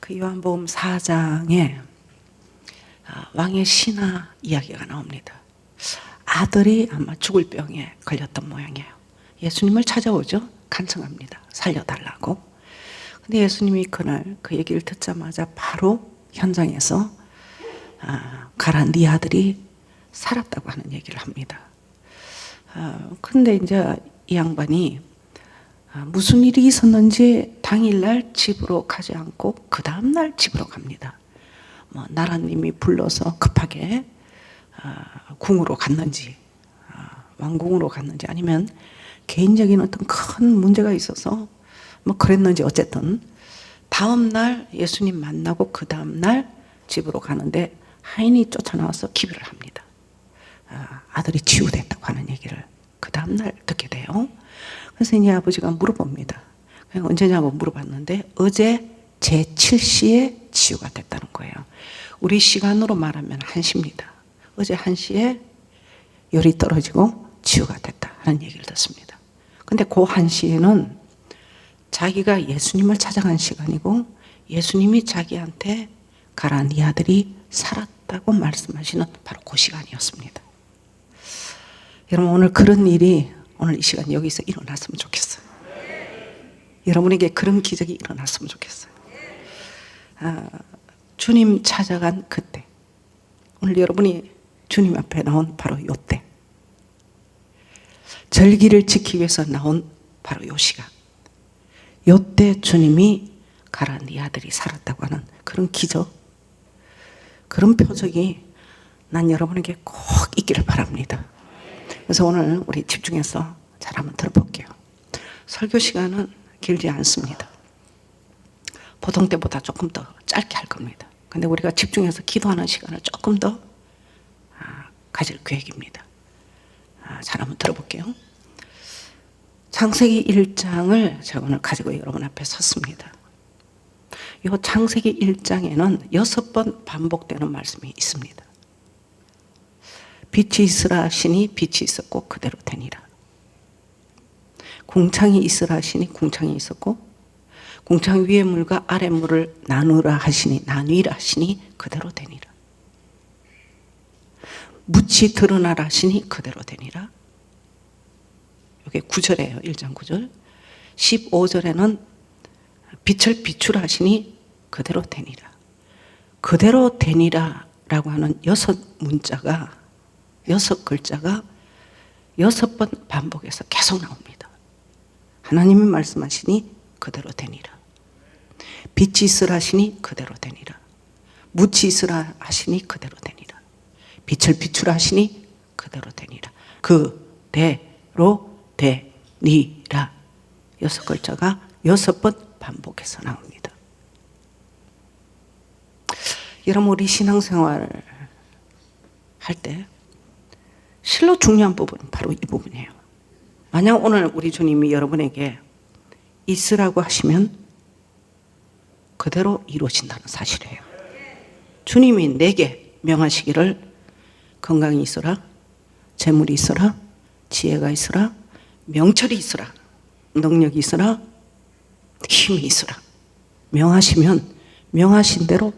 그 요한복음 4장에 왕의 신하 이야기가 나옵니다. 아들이 아마 죽을 병에 걸렸던 모양이에요. 예수님을 찾아오죠. 간청합니다. 살려달라고. 근데 예수님이 그날 그 얘기를 듣자마자 바로 현장에서 가라, 네 아들이 살았다고 하는 얘기를 합니다. 근데 이제 이 양반이 무슨 일이 있었는지 당일날 집으로 가지 않고 그 다음날 집으로 갑니다. 나라님이 불러서 급하게 궁으로 갔는지, 왕궁으로 갔는지, 아니면 개인적인 어떤 큰 문제가 있어서 그랬는지, 어쨌든 다음날 예수님 만나고 그 다음날 집으로 가는데 하인이 쫓아나와서 기별을 합니다. 아들이 치유됐다고 하는 얘기를 그 다음날 듣게 돼요. 그래서 이제 아버지가 물어봅니다. 언제냐고 물어봤는데 어제 제7시에 치유가 됐다는 거예요. 우리 시간으로 말하면 1시입니다. 어제 1시에 열이 떨어지고 치유가 됐다 하는 얘기를 듣습니다. 근데 그 1시에는 자기가 예수님을 찾아간 시간이고 예수님이 자기한테 가라, 네 아들이 살았다고 말씀하시는 바로 그 시간이었습니다. 여러분, 오늘 그런 일이 오늘 이 시간 여기서 일어났으면 좋겠어요. 여러분에게 그런 기적이 일어났으면 좋겠어요. 주님 찾아간 그때, 오늘 여러분이 주님 앞에 나온 바로 요때, 절기를 지키기 위해서 나온 바로 요 시간, 요때 주님이 가라, 네 아들이 살았다고 하는 그런 기적, 그런 표적이 난 여러분에게 꼭 있기를 바랍니다. 그래서 오늘 우리 집중해서 잘 한번 들어볼게요. 설교 시간은 길지 않습니다. 보통 때보다 조금 더 짧게 할 겁니다. 근데 우리가 집중해서 기도하는 시간을 조금 더 가질 계획입니다. 잘 한번 들어볼게요. 창세기 1장을 제가 오늘 가지고 여러분 앞에 섰습니다. 이 창세기 1장에는 6번 반복되는 말씀이 있습니다. 빛이 있으라 하시니 빛이 있었고 그대로 되니라. 궁창이 있으라 하시니 궁창이 있었고 궁창 위의 물과 아래 물을 나누라 하시니 나뉘라 하시니 그대로 되니라. 묻이 드러나라 하시니 그대로 되니라. 이게 9절이에요. 1장 9절. 15절에는 빛을 비추라 하시니 그대로 되니라. 그대로 되니라 라고 하는 6문자가 6글자가 6번 반복해서 계속 나옵니다. 하나님이 말씀하시니 그대로 되니라. 빛이 있으라 하시니 그대로 되니라. 묻이 있으라 하시니 그대로 되니라. 빛을 비추라 하시니 그대로 되니라. 그대로 되니라. 6글자가 6번 반복해서 나옵니다. 여러분, 우리 신앙생활 할 때 실로 중요한 부분은 바로 이 부분이에요. 만약 오늘 우리 주님이 여러분에게 있으라고 하시면 그대로 이루어진다는 사실이에요. 주님이 내게 명하시기를 건강이 있으라, 재물이 있으라, 지혜가 있으라, 명철이 있으라, 능력이 있으라, 힘이 있으라. 명하시면 명하신 대로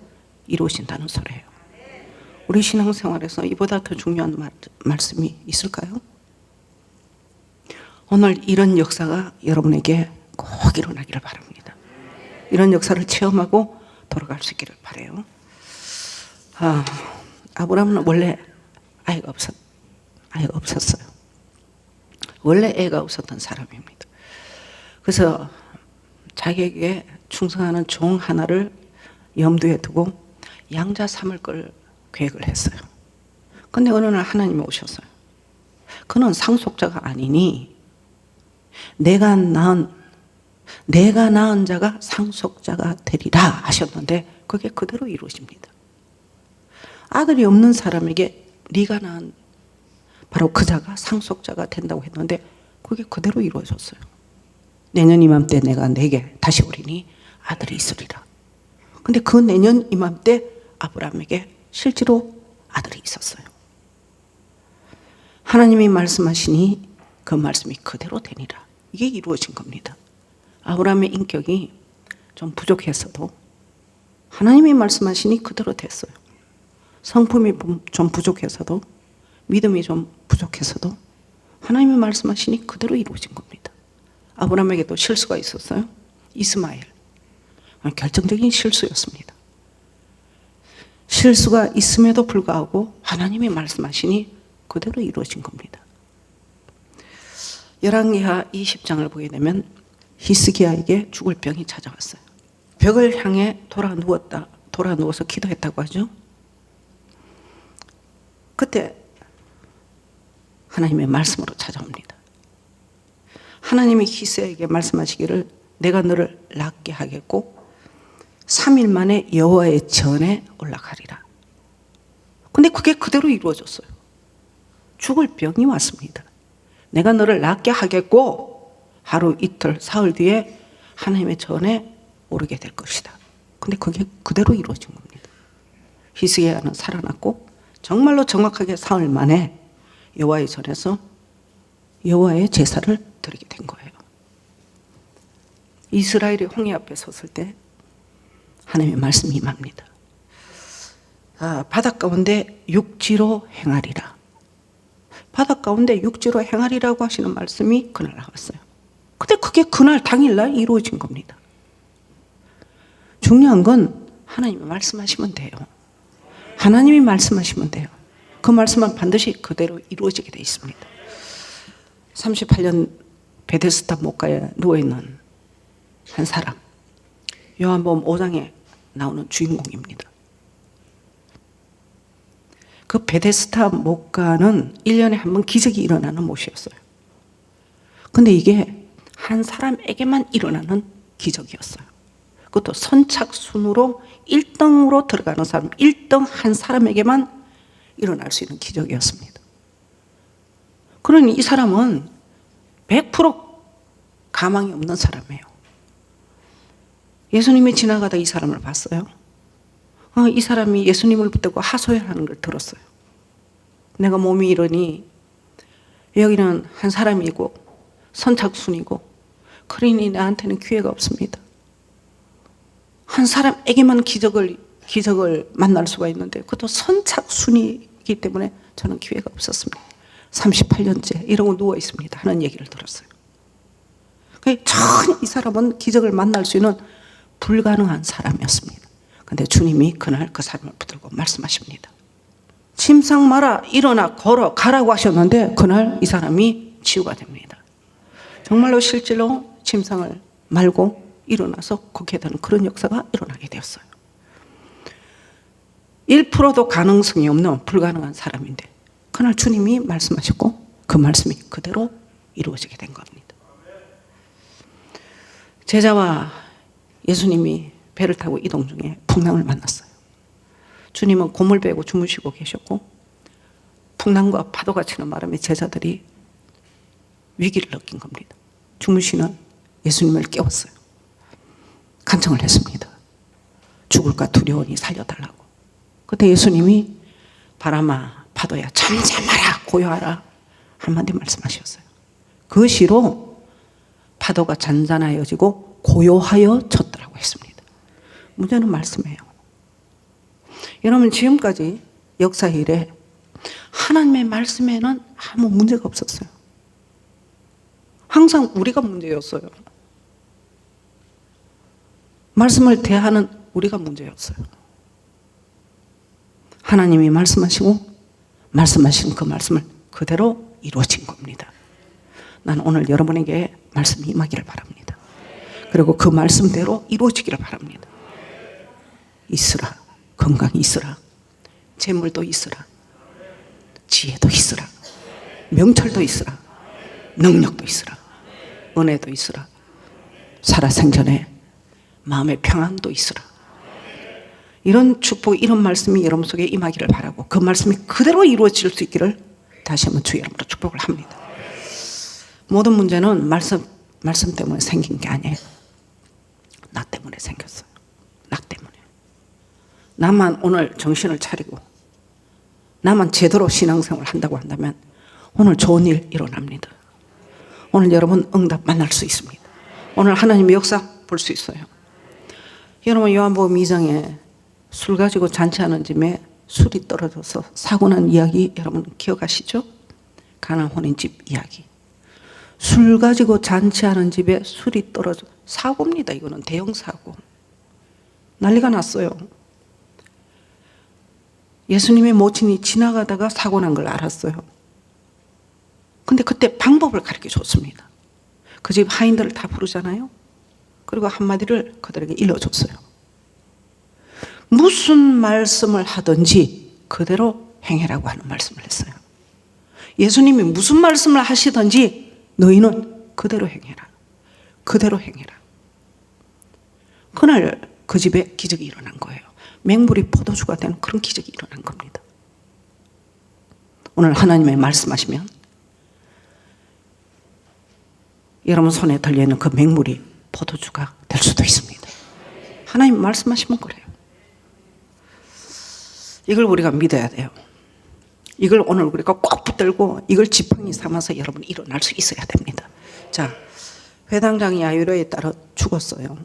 이루어진다는 소리예요. 우리 신앙생활에서 이보다 더 중요한 말씀이 있을까요? 오늘 이런 역사가 여러분에게 꼭 일어나기를 바랍니다. 이런 역사를 체험하고 돌아갈 수 있기를 바라요. 아브라함은 원래 아이가 없었어요. 원래 애가 없었던 사람입니다. 그래서 자기에게 충성하는 종 하나를 염두에 두고 양자 삼을 걸 계획을 했어요. 근데 어느 날 하나님이 오셨어요. 그는 상속자가 아니니 내가 낳은 자가 상속자가 되리라 하셨는데 그게 그대로 이루어집니다. 아들이 없는 사람에게 네가 낳은 바로 그 자가 상속자가 된다고 했는데 그게 그대로 이루어졌어요. 내년 이맘때 내게 다시 오리니 아들이 있으리라. 근데 그 내년 이맘때 아브라함에게 실제로 아들이 있었어요. 하나님이 말씀하시니 그 말씀이 그대로 되니라. 이게 이루어진 겁니다. 아브라함의 인격이 좀 부족했어도 하나님이 말씀하시니 그대로 됐어요. 성품이 좀 부족해서도, 믿음이 좀 부족해서도 하나님이 말씀하시니 그대로 이루어진 겁니다. 아브라함에게도 실수가 있었어요. 이스마엘. 결정적인 실수였습니다. 실수가 있음에도 불구하고 하나님이 말씀하시니 그대로 이루어진 겁니다. 열왕기하 20장을 보게 되면 히스기야에게 죽을 병이 찾아왔어요. 벽을 향해 돌아 누워서 기도했다고 하죠. 그때 하나님의 말씀으로 찾아옵니다. 하나님이 히스기야에게 말씀하시기를 내가 너를 낫게 하겠고 3일 만에 여호와의 전에 올라가리라. 근데 그게 그대로 이루어졌어요. 죽을 병이 왔습니다. 내가 너를 낫게 하겠고 하루 이틀 사흘 뒤에 하나님의 전에 오르게 될 것이다. 근데 그게 그대로 이루어진 겁니다. 히스기야는 살아났고 정말로 정확하게 사흘 만에 여호와의 전에서 여호와의 제사를 드리게 된 거예요. 이스라엘이 홍해 앞에 섰을 때 하나님의 말씀이 임합니다. 바닷 가운데 육지로 행하리라. 바닷 가운데 육지로 행하리라고 하시는 말씀이 그날 나왔어요. 근데 그게 그날 당일날 이루어진 겁니다. 중요한 건 하나님이 말씀하시면 돼요. 하나님이 말씀하시면 돼요. 그 말씀은 반드시 그대로 이루어지게 되어 있습니다. 38년 베데스다 목가에 누워있는 한 사람, 요한복음 5장에 나오는 주인공입니다. 그 베데스다 목가는 1년에 한 번 기적이 일어나는 못이었어요. 근데 이게 한 사람에게만 일어나는 기적이었어요. 그것도 선착순으로 1등으로 들어가는 사람, 1등 한 사람에게만 일어날 수 있는 기적이었습니다. 그러니 이 사람은 100% 가망이 없는 사람이에요. 예수님이 지나가다 이 사람을 봤어요. 이 사람이 예수님을 붙들고 하소연하는 걸 들었어요. 내가 몸이 이러니 여기는 한 사람이고 선착순이고 그러니 나한테는 기회가 없습니다. 한 사람에게만 기적을 만날 수가 있는데 그것도 선착순이기 때문에 저는 기회가 없었습니다. 38년째 이러고 누워 있습니다 하는 얘기를 들었어요. 전혀 이 사람은 기적을 만날 수 있는 불가능한 사람이었습니다. 그런데 주님이 그날 그 사람을 붙들고 말씀하십니다. 침상 마라, 일어나 걸어 가라고 하셨는데 그날 이 사람이 치유가 됩니다. 정말로 실제로 침상을 말고 일어나서 걷게 되는 그런 역사가 일어나게 되었어요. 1%도 가능성이 없는 불가능한 사람인데 그날 주님이 말씀하셨고 그 말씀이 그대로 이루어지게 된 겁니다. 제자와 예수님이 배를 타고 이동 중에 풍랑을 만났어요. 주님은 고물 베고 주무시고 계셨고 풍랑과 파도가 치는 바람에 제자들이 위기를 느낀 겁니다. 주무시는 예수님을 깨웠어요. 간청을 했습니다. 죽을까 두려우니 살려달라고. 그때 예수님이 바람아 파도야 잠잠하라 고요하라 한마디 말씀하셨어요. 그 시로 파도가 잔잔하여지고 고요하여 졌더라고 했습니다. 문제는 말씀이에요. 여러분 지금까지 역사 일에 하나님의 말씀에는 아무 문제가 없었어요. 항상 우리가 문제였어요. 말씀을 대하는 우리가 문제였어요. 하나님이 말씀하시고 말씀하신 그 말씀을 그대로 이루어진 겁니다. 나는 오늘 여러분에게 말씀이 임하기를 바랍니다. 그리고 그 말씀대로 이루어지기를 바랍니다. 있으라, 건강이 있으라, 재물도 있으라, 지혜도 있으라, 명철도 있으라, 능력도 있으라, 은혜도 있으라, 살아생전에 마음의 평안도 있으라. 이런 축복, 이런 말씀이 여러분 속에 임하기를 바라고 그 말씀이 그대로 이루어질 수 있기를 다시 한번 주 이름으로 축복을 합니다. 모든 문제는 말씀 때문에 생긴 게 아니에요. 나 때문에 생겼어요. 나 때문에. 나만 오늘 정신을 차리고 나만 제대로 신앙생활을 한다고 한다면 오늘 좋은 일 일어납니다. 오늘 여러분 응답 만날 수 있습니다. 오늘 하나님의 역사 볼 수 있어요. 여러분 요한복음 2장에 술 가지고 잔치하는 집에 술이 떨어져서 사고 난 이야기 여러분 기억하시죠? 가나안 혼인집 이야기. 술 가지고 잔치하는 집에 술이 떨어져 사고입니다. 이거는 대형 사고. 난리가 났어요. 예수님의 모친이 지나가다가 사고 난 걸 알았어요. 근데 그때 방법을 가르쳐 줬습니다. 그 집 하인들을 다 부르잖아요. 그리고 한마디를 그들에게 일러줬어요. 무슨 말씀을 하든지 그대로 행해라고 하는 말씀을 했어요. 예수님이 무슨 말씀을 하시든지 너희는 그대로 행해라. 그대로 행해라. 그날 그 집에 기적이 일어난 거예요. 맹물이 포도주가 되는 그런 기적이 일어난 겁니다. 오늘 하나님의 말씀하시면 여러분 손에 들려있는 그 맹물이 포도주가 될 수도 있습니다. 하나님 말씀하시면 그래요. 이걸 우리가 믿어야 돼요. 이걸 오늘 우리가 꼭 붙들고 이걸 지팡이 삼아서 여러분 일어날 수 있어야 됩니다. 자, 회당장 야이로에 따라 죽었어요.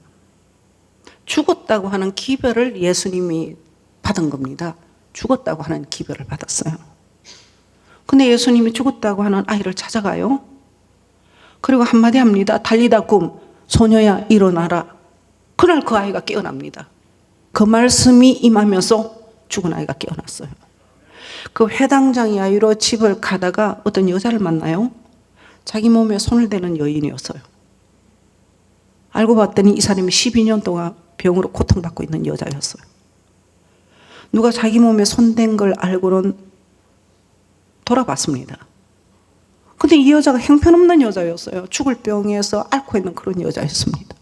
죽었다고 하는 기별을 예수님이 받은 겁니다. 죽었다고 하는 기별을 받았어요. 근데 예수님이 죽었다고 하는 아이를 찾아가요. 그리고 한마디 합니다. 달리다 꿈, 소녀야 일어나라. 그날 그 아이가 깨어납니다. 그 말씀이 임하면서 죽은 아이가 깨어났어요. 그 회당장 야이로 집을 가다가 어떤 여자를 만나요. 자기 몸에 손을 대는 여인이었어요. 알고 봤더니 이 사람이 12년 동안 병으로 고통받고 있는 여자였어요. 누가 자기 몸에 손댄 걸 알고는 돌아봤습니다. 근데 이 여자가 형편없는 여자였어요. 죽을 병에서 앓고 있는 그런 여자였습니다.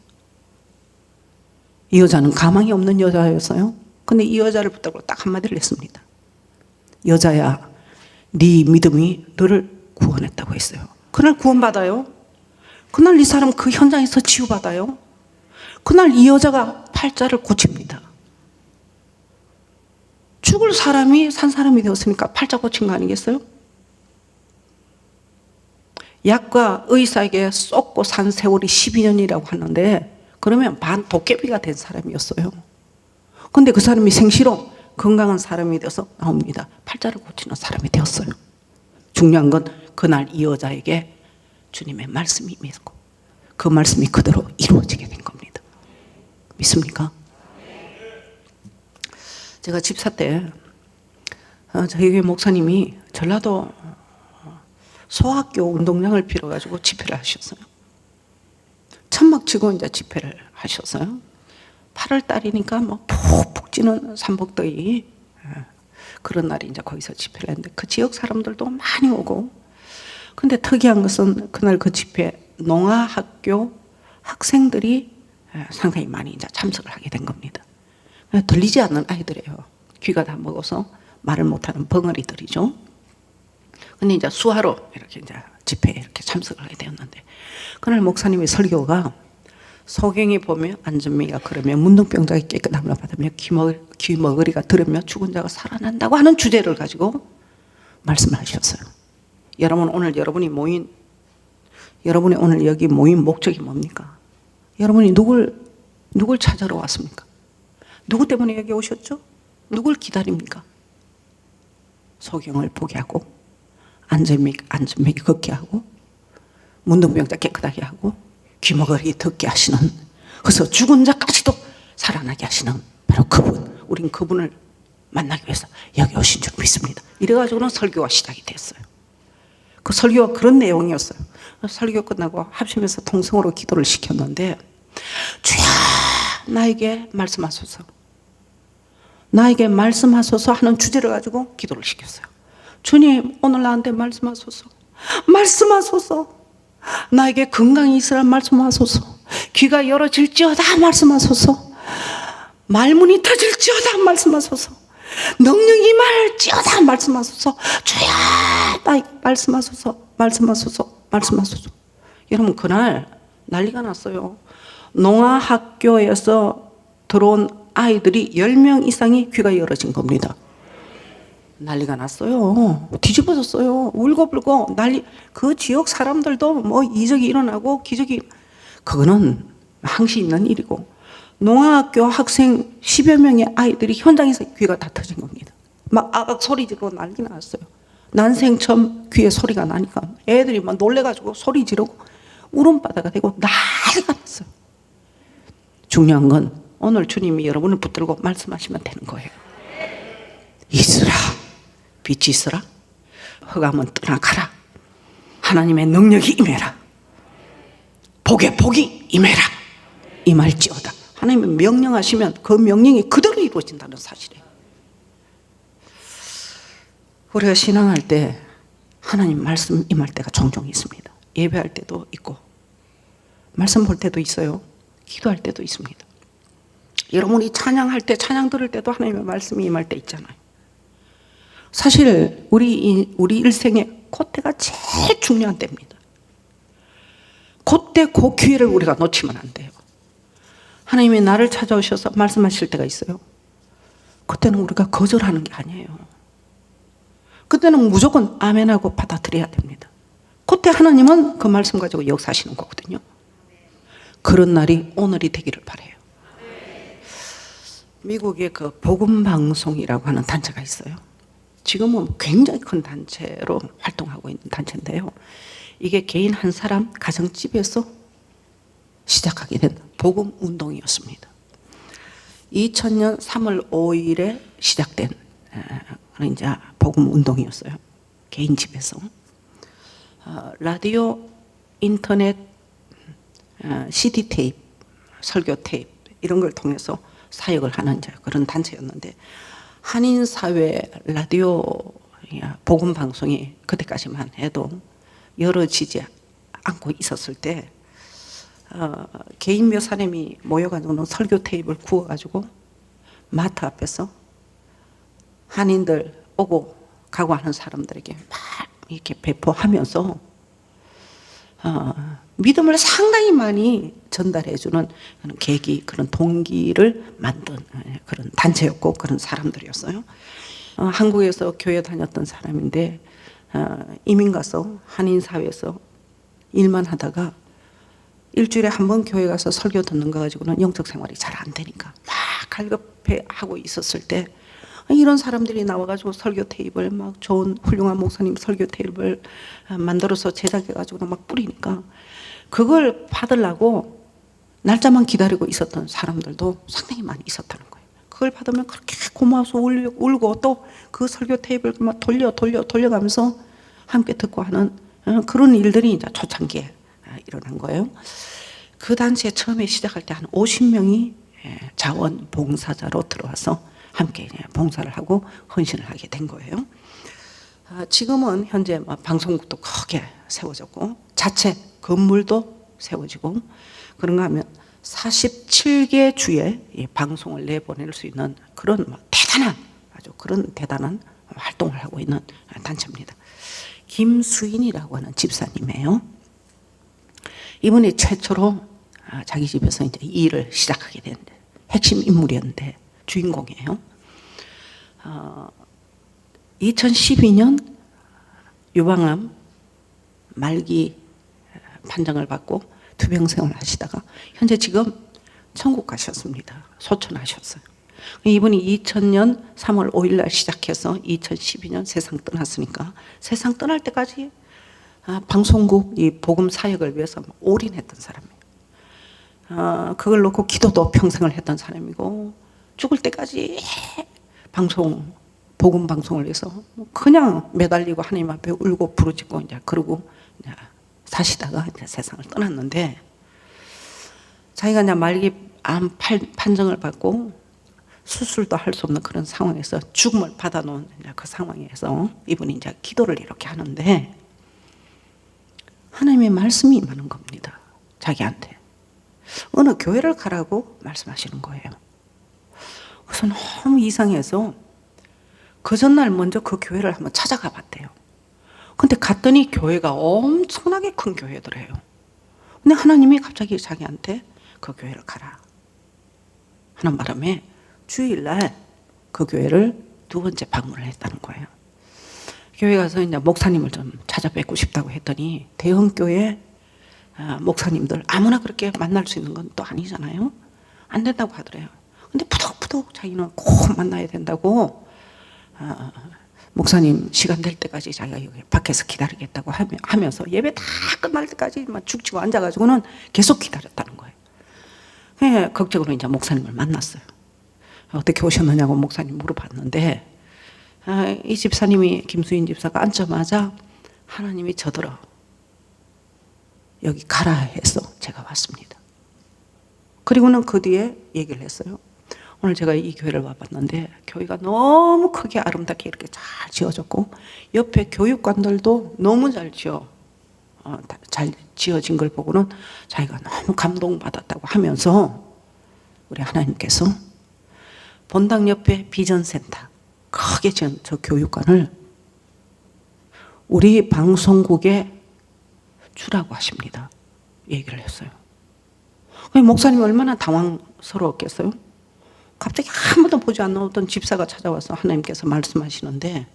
이 여자는 가망이 없는 여자였어요. 근데 이 여자를 붙들고 딱 한마디를 했습니다. 여자야, 네 믿음이 너를 구원했다고 했어요. 그날 구원받아요. 그날 이 사람 그 현장에서 치유받아요. 그날 이 여자가 팔자를 고칩니다. 죽을 사람이 산 사람이 되었으니까 팔자 고친 거 아니겠어요? 약과 의사에게 쏟고 산 세월이 12년이라고 하는데 그러면 반 도깨비가 된 사람이었어요. 근데 그 사람이 생시로 건강한 사람이 되어서 나옵니다. 팔자를 고치는 사람이 되었어요. 중요한 건 그날 이 여자에게 주님의 말씀이 임했고 그 말씀이 그대로 이루어지게 된 겁니다. 믿습니까? 제가 집사 때 저희 교회 목사님이 전라도 소학교 운동장을 빌어가지고 집회를 하셨어요. 천막 치고 이제 집회를 하셨어요. 8월 달이니까 뭐 푹푹 찌는 삼복더위 그런 날이 이제 거기서 집회를 했는데 그 지역 사람들도 많이 오고 근데 특이한 것은 그날 그 집회 농아학교 학생들이 상당히 많이 이제 참석을 하게 된 겁니다. 들리지 않는 아이들이에요. 귀가 다 먹어서 말을 못하는 벙어리들이죠. 근데 이제 수화로 이렇게 이제 집회에 이렇게 참석을 하게 되었는데 그날 목사님의 설교가 소경이 보며 안전미가 그러며 문둥병자가 깨끗함을 받으며 귀머거리가 들으며 죽은 자가 살아난다고 하는 주제를 가지고 말씀을 하셨어요. 여러분 오늘 여러분이 오늘 여기 모인 목적이 뭡니까? 여러분이 누굴 찾아러 왔습니까? 누구 때문에 여기 오셨죠? 누굴 기다립니까? 소경을 보게 하고 안전미 걷게 하고 문둥병자 깨끗하게 하고 귀머거리 듣게 하시는 그래서 죽은 자까지도 살아나게 하시는 바로 그분 우린 그분을 만나기 위해서 여기 오신 줄 믿습니다. 이래가지고는 설교가 시작이 됐어요. 그 설교가 그런 내용이었어요. 설교 끝나고 합심해서 통성으로 기도를 시켰는데 주야 나에게 말씀하소서 나에게 말씀하소서 하는 주제를 가지고 기도를 시켰어요. 주님 오늘 나한테 말씀하소서 말씀하소서 나에게 건강이 있으라 말씀하소서 귀가 열어질지어다 말씀하소서 말문이 터질지어다 말씀하소서 능력이 임할지어다 말씀하소서 주야 나에게 말씀하소서 여러분 그날 난리가 났어요. 농아학교에서 들어온 아이들이 10명 이상이 귀가 열어진 겁니다. 난리가 났어요. 뒤집어졌어요. 울고불고 난리. 그 지역 사람들도 뭐 이적이 일어나고 기적이 그거는 항시 있는 일이고 농아학교 학생 10여 명의 아이들이 현장에서 귀가 다 터진 겁니다. 막 아악 소리 지르고 난리 났어요. 난생 처음 귀에 소리가 나니까 애들이 막 놀래가지고 소리 지르고 울음바다가 되고 난리가 났어요. 중요한 건 오늘 주님이 여러분을 붙들고 말씀하시면 되는 거예요. 있으라, 빛이 있으라, 흑암은 떠나가라, 하나님의 능력이 임해라, 복에 복이 임해라, 임할지어다. 하나님이 명령하시면 그 명령이 그대로 이루어진다는 사실이에요. 우리가 신앙할 때 하나님 말씀 임할 때가 종종 있습니다. 예배할 때도 있고 말씀 볼 때도 있어요. 기도할 때도 있습니다. 여러분이 찬양할 때, 찬양 들을 때도 하나님의 말씀이 임할 때 있잖아요. 사실 우리 일생에 그때가 제일 중요한 때입니다. 그때 그 기회를 우리가 놓치면 안 돼요. 하나님이 나를 찾아오셔서 말씀하실 때가 있어요. 그때는 우리가 거절하는 게 아니에요. 그때는 무조건 아멘하고 받아들여야 됩니다. 그때 하나님은 그 말씀 가지고 역사하시는 거거든요. 그런 날이 오늘이 되기를 바라요. 미국에 그 복음방송이라고 하는 단체가 있어요. 지금은 굉장히 큰 단체로 활동하고 있는 단체인데요. 이게 개인 한 사람 가정집에서 시작하게 된 복음 운동이었습니다. 2000년 3월 5일에 시작된 이제 복음 운동이었어요. 개인 집에서 라디오, 인터넷, CD 테이프, 설교 테이프 이런 걸 통해서 사역을 하는 그런 단체였는데, 한인사회 라디오 복음 방송이 그때까지만 해도 열어지지 않고 있었을 때 개인 몇 사람이 모여가지고 설교 테이프를 구워가지고 마트 앞에서 한인들 오고 가고 하는 사람들에게 막 이렇게 배포하면서 믿음을 상당히 많이 전달해주는 그런 계기, 그런 동기를 만든 그런 단체였고 그런 사람들이었어요. 한국에서 교회 다녔던 사람인데 이민 가서 한인사회에서 일만 하다가 일주일에 한 번 교회 가서 설교 듣는 거 가지고는 영적 생활이 잘 안 되니까 막 갈급해하고 있었을 때 이런 사람들이 나와가지고 설교 테이프를 막 좋은 훌륭한 목사님 설교 테이프를 만들어서 제작해가지고 막 뿌리니까 그걸 받으려고 날짜만 기다리고 있었던 사람들도 상당히 많이 있었다는 거예요. 그걸 받으면 그렇게 고마워서 울고 또 그 설교 테이프를 막 돌려가면서 함께 듣고 하는 그런 일들이 이제 초창기에 일어난 거예요. 그 단체 처음에 시작할 때 한 50명이 자원봉사자로 들어와서 함께 봉사를 하고 헌신을 하게 된 거예요. 지금은 현재 방송국도 크게 세워졌고 자체 건물도 세워지고 그런가 하면 47개 주에 방송을 내보낼 수 있는 그런 대단한, 아주 그런 대단한 활동을 하고 있는 단체입니다. 김수인이라고 하는 집사님이에요. 이분이 최초로 자기 집에서 이제 일을 시작하게 된 핵심 인물이었는데 주인공이에요. 2012년 유방암 말기 판정을 받고 투병생활을 하시다가 현재 지금 천국 가셨습니다. 소천하셨어요. 이분이 2000년 3월 5일 날 시작해서 2012년 세상 떠났으니까 세상 떠날 때까지 방송국 이 복음 사역을 위해서 올인했던 사람이에요. 그걸 놓고 기도도 평생을 했던 사람이고 죽을 때까지 복음 방송을 위해서 그냥 매달리고 하나님 앞에 울고 부르짖고 이제 그러고 이제 사시다가 이제 세상을 떠났는데, 자기가 이제 말기 암 판정을 받고 수술도 할 수 없는 그런 상황에서 죽음을 받아놓은 그 상황에서 이분이 이제 기도를 이렇게 하는데 하나님의 말씀이 임하는 겁니다. 자기한테 어느 교회를 가라고 말씀하시는 거예요. 그래서 너무 이상해서 그 전날 먼저 그 교회를 한번 찾아가 봤대요. 근데 갔더니 교회가 엄청나게 큰 교회더래요. 근데 하나님이 갑자기 자기한테 그 교회를 가라 하는 바람에 주일날 그 교회를 두 번째 방문을 했다는 거예요. 교회 가서 이제 목사님을 좀 찾아뵙고 싶다고 했더니 대형교회 목사님들 아무나 그렇게 만날 수 있는 건 또 아니잖아요. 안 된다고 하더래요. 근데 푸덕푸덕 자기는 꼭 만나야 된다고, 목사님 시간 될 때까지 자기가 여기 밖에서 기다리겠다고 하면서 예배 다 끝날 때까지 막 죽치고 앉아가지고는 계속 기다렸다는 거예요. 네, 극적으로 이제 목사님을 만났어요. 어떻게 오셨느냐고 목사님 물어봤는데, 이 집사님이, 김수인 집사가 앉자마자 하나님이 저더러 여기 가라 해서 제가 왔습니다. 그리고는 그 뒤에 얘기를 했어요. 오늘 제가 이 교회를 와봤는데 교회가 너무 크게 아름답게 이렇게 잘 지어졌고 옆에 교육관들도 너무 잘 지어진 걸 보고는 자기가 너무 감동받았다고 하면서 우리 하나님께서 본당 옆에 비전센터 크게 지은 저 교육관을 우리 방송국에 주라고 하십니다. 얘기를 했어요. 목사님이 얼마나 당황스러웠겠어요? 갑자기 한 번도 보지 않았던 집사가 찾아와서 하나님께서 말씀하시는데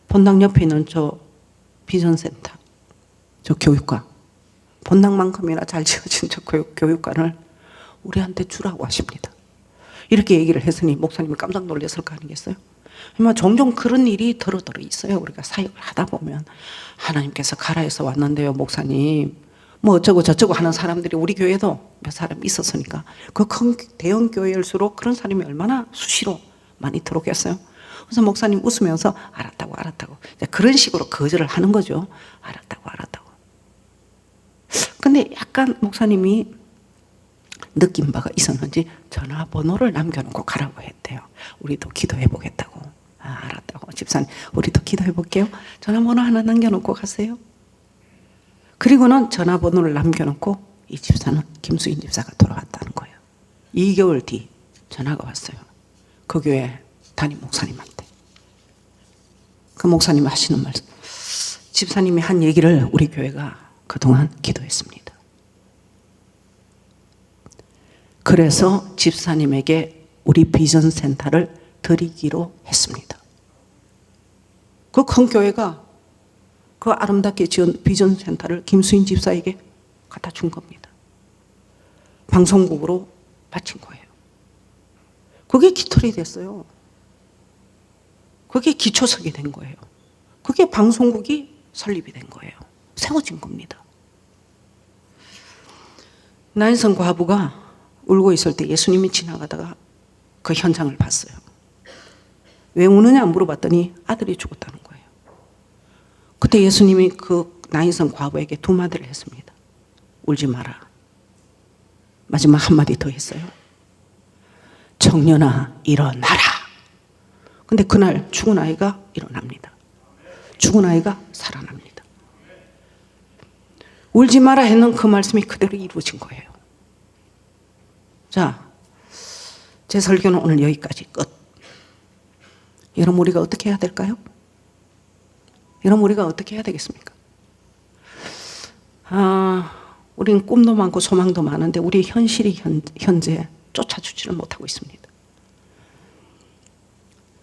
본당 옆에 있는 저 비전센터, 저 교육관, 본당만큼이나 잘 지어진 저 교육관을 우리한테 주라고 하십니다. 이렇게 얘기를 했으니 목사님이 깜짝 놀랐을 거 아니겠어요? 종종 그런 일이 더러더러 있어요. 우리가 사역을 하다 보면 하나님께서 가라 해서 왔는데요 목사님 뭐 어쩌고 저쩌고 하는 사람들이 우리 교회도 몇 사람 있었으니까 그 큰 대형 교회일수록 그런 사람이 얼마나 수시로 많이 들어오겠어요. 그래서 목사님 웃으면서 알았다고 그런 식으로 거절을 하는 거죠. 알았다고. 근데 약간 목사님이 느낀 바가 있었는지 전화번호를 남겨놓고 가라고 했대요. 우리도 기도해 보겠다고. 알았다고. 집사님 우리도 기도해 볼게요. 전화번호 하나 남겨놓고 가세요. 그리고는 전화번호를 남겨놓고 이 집사는 김수인 집사가 돌아왔다는 거예요. 2개월 뒤 전화가 왔어요. 그 교회 담임 목사님한테. 그 목사님이 하시는 말씀, 집사님이 한 얘기를 우리 교회가 그동안 기도했습니다. 그래서 집사님에게 우리 비전센터를 드리기로 했습니다. 그 큰 교회가 그 아름답게 지은 비전센터를 김수인 집사에게 갖다 준 겁니다. 방송국으로 바친 거예요. 그게 깃털이 됐어요. 그게 기초석이 된 거예요. 그게 방송국이 설립이 된 거예요. 세워진 겁니다. 나인성 과부가 울고 있을 때 예수님이 지나가다가 그 현장을 봤어요. 왜 우느냐 물어봤더니 아들이 죽었다는 거예요. 그때 예수님이 그 나인성 과부에게 두 마디를 했습니다. 울지 마라. 마지막 한마디 더 했어요. 청년아 일어나라. 근데 그날 죽은 아이가 일어납니다. 죽은 아이가 살아납니다. 울지 마라 했는 그 말씀이 그대로 이루어진 거예요. 자, 제 설교는 오늘 여기까지 끝. 여러분 우리가 어떻게 해야 될까요? 여러분 우리가 어떻게 해야 되겠습니까? 우리는 꿈도 많고 소망도 많은데 우리 현실이 현재 쫓아주지를 못하고 있습니다.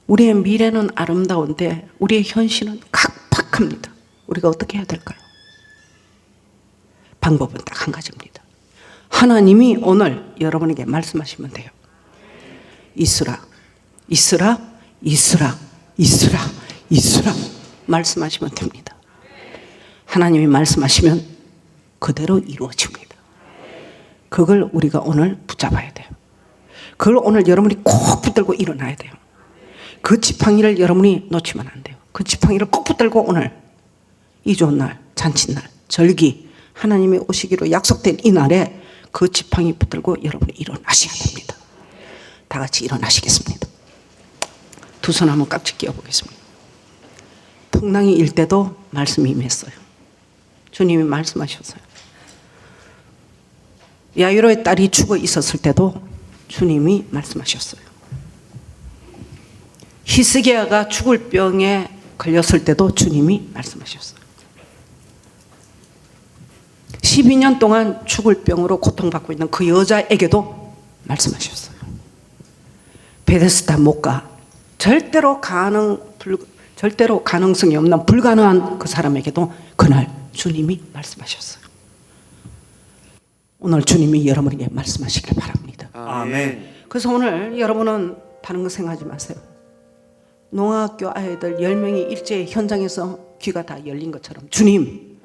우리의 미래는 아름다운데 우리의 현실은 각박합니다. 우리가 어떻게 해야 될까요? 방법은 딱 한 가지입니다. 하나님이 오늘 여러분에게 말씀하시면 돼요. 있으라, 있으라, 있으라, 있으라, 있으라 말씀하시면 됩니다. 하나님이 말씀하시면 그대로 이루어집니다. 그걸 우리가 오늘 붙잡아야 돼요. 그걸 오늘 여러분이 꼭 붙들고 일어나야 돼요. 그 지팡이를 여러분이 놓치면 안 돼요. 그 지팡이를 꼭 붙들고 오늘 이 좋은 날, 잔칫날, 절기 하나님이 오시기로 약속된 이 날에 그 지팡이 붙들고 여러분이 일어나셔야 됩니다. 다 같이 일어나시겠습니다. 두 손 한번 깍지 끼워 보겠습니다. 풍랑이 일 때도 말씀이 임했어요. 주님이 말씀하셨어요. 야이로의 딸이 죽어 있었을 때도 주님이 말씀하셨어요. 히스기야가 죽을 병에 걸렸을 때도 주님이 말씀하셨어요. 12년 동안 죽을 병으로 고통받고 있는 그 여자에게도 말씀하셨어요. 베데스다 못 가. 절대로 가능성이 없는 불가능한 그 사람에게도 그날 주님이 말씀하셨어요. 오늘 주님이 여러분에게 말씀하시길 바랍니다. 아멘. 그래서 오늘 여러분은 다른 거 생각하지 마세요. 농학교 아이들 10명이 일제히 현장에서 귀가 다 열린 것처럼 주님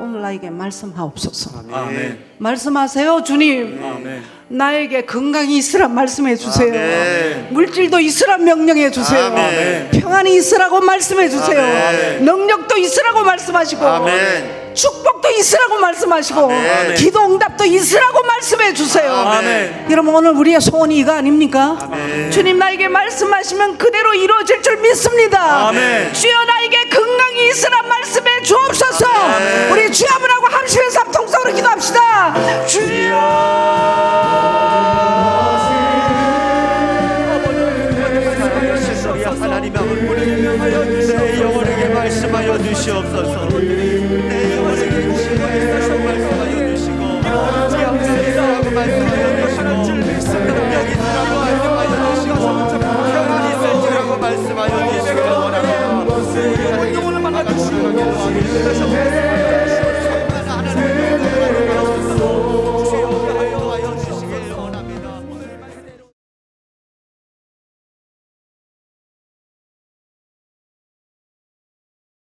오늘 나에게 말씀하옵소서. 아멘. 말씀하세요 주님. 아멘. 나에게 건강이 있으라 말씀해 주세요. 아멘. 물질도 있으라 명령해 주세요. 아멘. 평안이 있으라고 말씀해 주세요. 아멘. 능력도 있으라고 말씀하시고 아멘. 축복도 있으라고 말씀하시고 아멘. 기도 응답도 있으라고 말씀해 주세요. 아멘. 여러분 오늘 우리의 소원이 이거 아닙니까? 아멘. 주님 나에게 말씀하시면 그대로 이루어질 줄 믿습니다. 아멘. 주여 나에게 건강이 있으라 말씀해 주옵소서. 아멘. 우리 주여 하고 함심에서 통성으로 기도합시다. 주여 하나님 내 영혼에게 말씀하여 주시옵소서. 내 영혼에게 말씀하여 주시고 약속이라고 말씀하여 주시고 능력이 있으라고 말씀하여 주시고 평안이 있을지라고 말씀하여 주시고 영혼을 만나 주시고